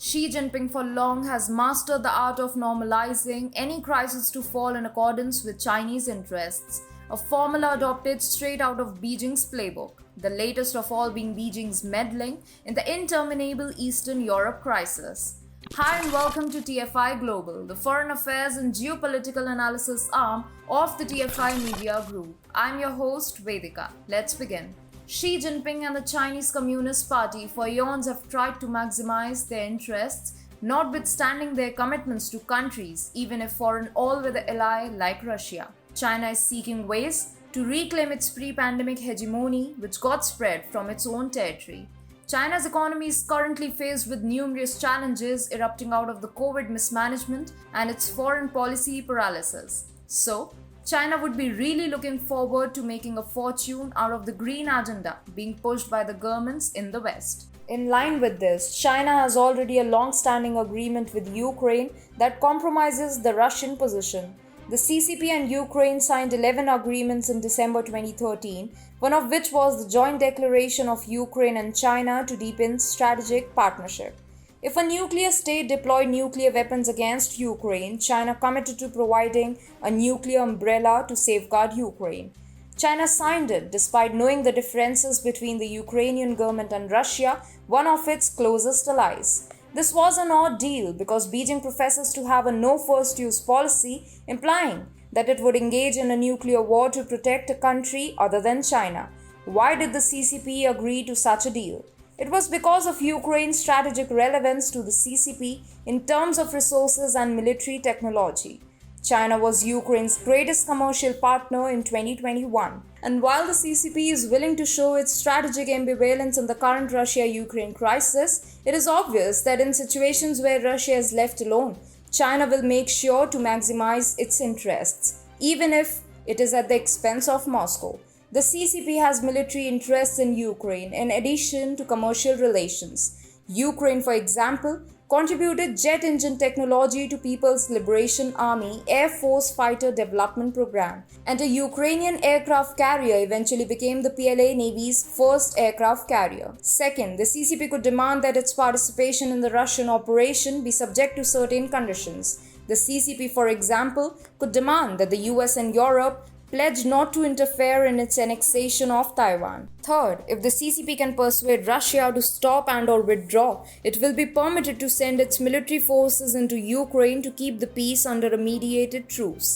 Xi Jinping for long has mastered the art of normalizing any crisis to fall in accordance with Chinese interests, a formula adopted straight out of Beijing's playbook, the latest of all being Beijing's meddling in the interminable Eastern Europe crisis. Hi and welcome to TFI Global, the foreign affairs and geopolitical analysis arm of the TFI Media Group. I'm your host, Vedika. Let's begin. Xi Jinping and the Chinese Communist Party for eons have tried to maximize their interests, notwithstanding their commitments to countries, even if for an all-weather ally like Russia. China is seeking ways to reclaim its pre-pandemic hegemony, which got spread from its own territory. China's economy is currently faced with numerous challenges erupting out of the COVID mismanagement and its foreign policy paralysis. So, China would be really looking forward to making a fortune out of the green agenda being pushed by the governments in the West. In line with this, China has already a long-standing agreement with Ukraine that compromises the Russian position. The CCP and Ukraine signed 11 agreements in December 2013, one of which was the joint declaration of Ukraine and China to deepen strategic partnership. If a nuclear state deployed nuclear weapons against Ukraine, China committed to providing a nuclear umbrella to safeguard Ukraine. China signed it despite knowing the differences between the Ukrainian government and Russia, one of its closest allies. This was an odd deal because Beijing professes to have a no first use policy, implying that it would engage in a nuclear war to protect a country other than China. Why did the CCP agree to such a deal? It was because of Ukraine's strategic relevance to the CCP in terms of resources and military technology. China was Ukraine's greatest commercial partner in 2021. And while the CCP is willing to show its strategic ambivalence in the current Russia-Ukraine crisis, it is obvious that in situations where Russia is left alone, China will make sure to maximize its interests, even if it is at the expense of Moscow. The CCP has military interests in Ukraine in addition to commercial relations. Ukraine, for example, contributed jet engine technology to People's Liberation Army Air Force Fighter Development Program, and a Ukrainian aircraft carrier eventually became the PLA Navy's first aircraft carrier. Second, the CCP could demand that its participation in the Russian operation be subject to certain conditions. The CCP, for example, could demand that the US and Europe pledged not to interfere in its annexation of Taiwan. Third, if the CCP can persuade Russia to stop and/or withdraw, it will be permitted to send its military forces into Ukraine to keep the peace under a mediated truce.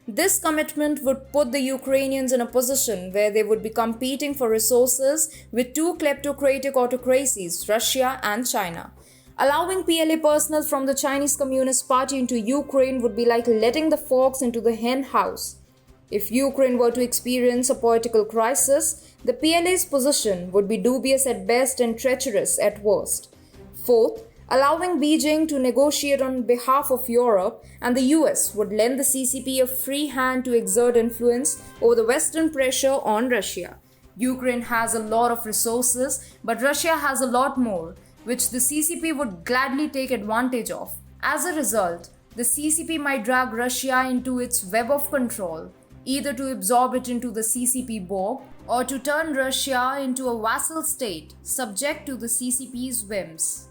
This commitment would put the Ukrainians in a position where they would be competing for resources with two kleptocratic autocracies, Russia and China. Allowing PLA personnel from the Chinese Communist Party into Ukraine would be like letting the fox into the hen house. If Ukraine were to experience a political crisis, the PLA's position would be dubious at best and treacherous at worst. Fourth, allowing Beijing to negotiate on behalf of Europe and the US would lend the CCP a free hand to exert influence over the Western pressure on Russia. Ukraine has a lot of resources, but Russia has a lot more, which the CCP would gladly take advantage of. As a result, the CCP might drag Russia into its web of control, either to absorb it into the CCP Borg or to turn Russia into a vassal state subject to the CCP's whims.